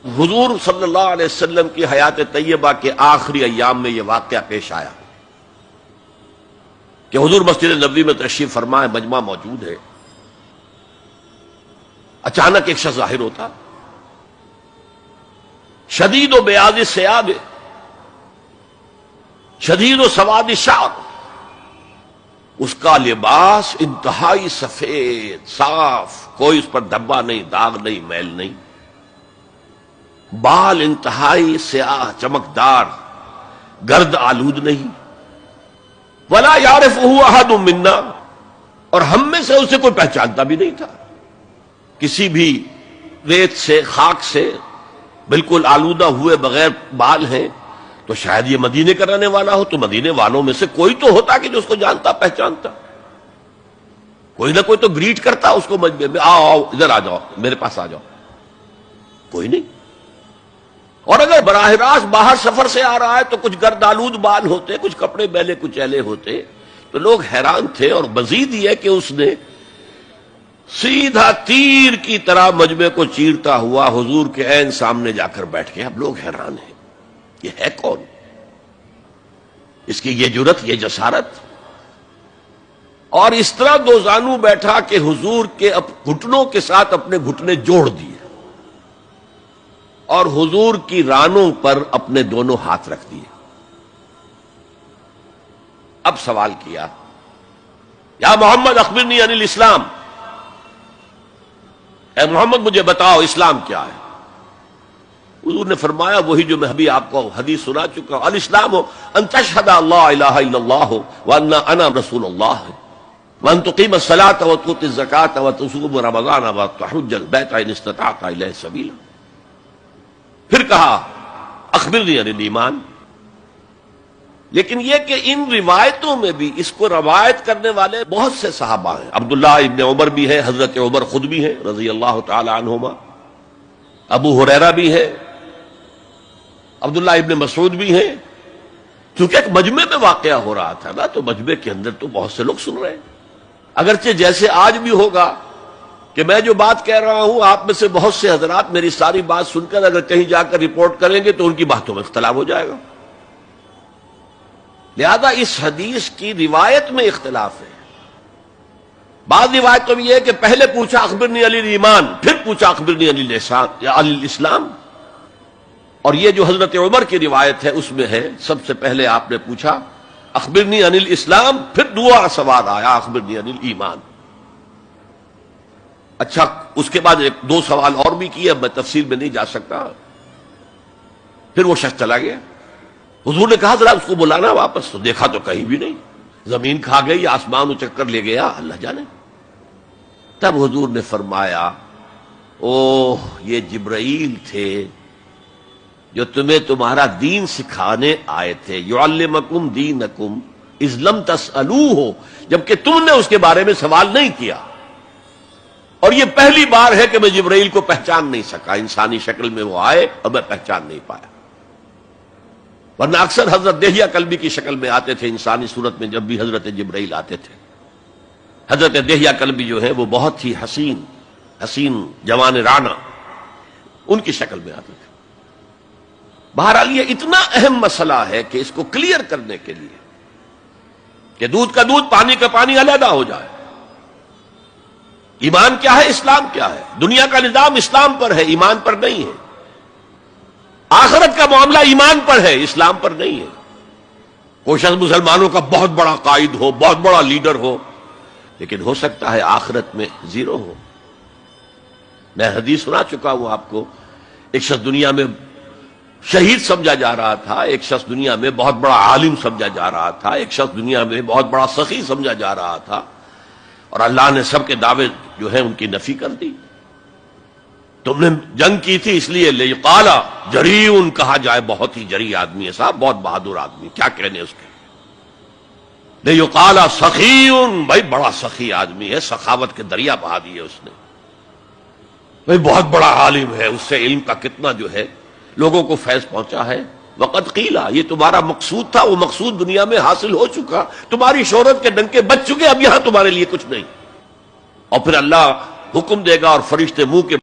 حضور صلی اللہ علیہ وسلم کی حیات طیبہ کے آخری ایام میں یہ واقعہ پیش آیا کہ حضور مسجد نبوی میں تشریف فرما ہے، مجمع موجود ہے، اچانک ایک شخص ظاہر ہوتا، شدید و بیاض الثیاب، شدید و سواد الشعر، اس کا لباس انتہائی سفید صاف، کوئی اس پر دھبا نہیں، داغ نہیں، میل نہیں، بال انتہائی سیاہ چمکدار، گرد آلود نہیں، ولا یعرفہ احد منا، اور ہم میں سے اسے کوئی پہچانتا بھی نہیں تھا، کسی بھی ریت سے خاک سے بالکل آلودہ ہوئے بغیر بال ہیں، تو شاید یہ مدینے کا رہنے والا ہو، تو مدینے والوں میں سے کوئی تو ہوتا کہ جو اس کو جانتا پہچانتا، کوئی نہ کوئی تو گریٹ کرتا اس کو مجمع میں، آؤ آؤ ادھر آ جاؤ، میرے پاس آ جاؤ، کوئی نہیں۔ اور اگر براہ راست باہر سفر سے آ رہا ہے تو کچھ گرد آلود بال ہوتے، کچھ کپڑے میلے کچیلے ہوتے، تو لوگ حیران تھے۔ اور مزید یہ کہ اس نے سیدھا تیر کی طرح مجمع کو چیرتا ہوا حضور کے عین سامنے جا کر بیٹھ گیا۔ اب لوگ حیران ہیں، یہ ہے کون؟ اس کی یہ جرت، یہ جسارت، اور اس طرح دو زانو بیٹھا کہ حضور کے گھٹنوں کے ساتھ اپنے گھٹنے جوڑ دیے اور حضور کی رانوں پر اپنے دونوں ہاتھ رکھ دیے۔ اب سوال کیا، یا محمد اخبرنی عن الاسلام، اے محمد مجھے بتاؤ اسلام کیا ہے؟ حضور نے فرمایا وہی جو میں ابھی آپ کو حدیث سنا چکا ہوں، الاسلام ان تشہد اللہ الہ الا اللہ وان انا رسول اللہ وان تقیم الصلاۃ وتؤتی الزکاۃ وتصوم رمضان وتحج البیت ان استطعت الیہ سبیلا۔ پھر کہا اخبرنی عن الایمان۔ لیکن یہ کہ ان روایتوں میں بھی اس کو روایت کرنے والے بہت سے صحابہ ہیں، عبداللہ ابن عمر بھی ہے، حضرت عمر خود بھی ہیں رضی اللہ تعالی عنہما، ابو ہریرہ بھی ہے، عبداللہ ابن مسعود بھی ہیں، کیونکہ ایک مجمع میں واقعہ ہو رہا تھا نا، تو مجمع کے اندر تو بہت سے لوگ سن رہے ہیں۔ اگرچہ جیسے آج بھی ہوگا کہ میں جو بات کہہ رہا ہوں آپ میں سے بہت سے حضرات میری ساری بات سن کر اگر کہیں جا کر رپورٹ کریں گے تو ان کی باتوں میں اختلاف ہو جائے گا، لہذا اس حدیث کی روایت میں اختلاف ہے۔ بعض روایتوں میں یہ ہے کہ پہلے پوچھا اخبرنی عن الایمان، پھر پوچھا اخبرنی عن الاسلام، اور یہ جو حضرت عمر کی روایت ہے اس میں ہے سب سے پہلے آپ نے پوچھا اخبرنی عن الاسلام، پھر دوسرا سوال آیا اخبرنی عن الایمان۔ اچھا، اس کے بعد ایک دو سوال اور بھی کیے، میں تفصیل میں نہیں جا سکتا۔ پھر وہ شخص چلا گیا، حضور نے کہا ذرا اس کو بلانا واپس، تو دیکھا تو کہیں بھی نہیں، زمین کھا گئی، آسمان اچک کر لے گیا، اللہ جانے۔ تب حضور نے فرمایا اوہ یہ جبرائیل تھے جو تمہیں تمہارا دین سکھانے آئے تھے، یعلمکم دینکم اذ لم تسألوہ، جبکہ تم نے اس کے بارے میں سوال نہیں کیا۔ اور یہ پہلی بار ہے کہ میں جبرائیل کو پہچان نہیں سکا، انسانی شکل میں وہ آئے اور میں پہچان نہیں پایا، ورنہ اکثر حضرت دہیہ کلبی کی شکل میں آتے تھے انسانی صورت میں، جب بھی حضرت جبرائیل آتے تھے۔ حضرت دہیہ کلبی جو ہے وہ بہت ہی حسین جوان رانا، ان کی شکل میں آتے تھے۔ بہرحال یہ اتنا اہم مسئلہ ہے کہ اس کو کلیئر کرنے کے لیے کہ دودھ کا دودھ پانی کا پانی علیحدہ ہو جائے، ایمان کیا ہے، اسلام کیا ہے، دنیا کا نظام اسلام پر ہے، ایمان پر نہیں ہے، آخرت کا معاملہ ایمان پر ہے، اسلام پر نہیں ہے۔ کوئی شخص مسلمانوں کا بہت بڑا قائد ہو، بہت بڑا لیڈر ہو، لیکن ہو سکتا ہے آخرت میں زیرو ہو۔ میں حدیث سنا چکا ہوں آپ کو، ایک شخص دنیا میں شہید سمجھا جا رہا تھا، ایک شخص دنیا میں بہت بڑا عالم سمجھا جا رہا تھا، ایک شخص دنیا میں بہت بڑا سخی سمجھا جا رہا تھا، اور اللہ نے سب کے دعوے جو ہیں ان کی نفی کر دی۔ تم نے جنگ کی تھی اس لیے لیقال جریء کہا جائے، بہت ہی جری آدمی ہے صاحب، بہت بہادر آدمی، کیا کہنے اس کے۔ لیقال سخی، بھائی بڑا سخی آدمی ہے، سخاوت کے دریا بہا دیے اس نے، بھائی بہت بڑا عالم ہے، اس سے علم کا کتنا جو ہے لوگوں کو فیض پہنچا ہے۔ وقد قیلا، یہ تمہارا مقصود تھا، وہ مقصود دنیا میں حاصل ہو چکا، تمہاری شہرت کے ڈنکے بج چکے، اب یہاں تمہارے لیے کچھ نہیں۔ اور پھر اللہ حکم دے گا اور فرشتے منہ کے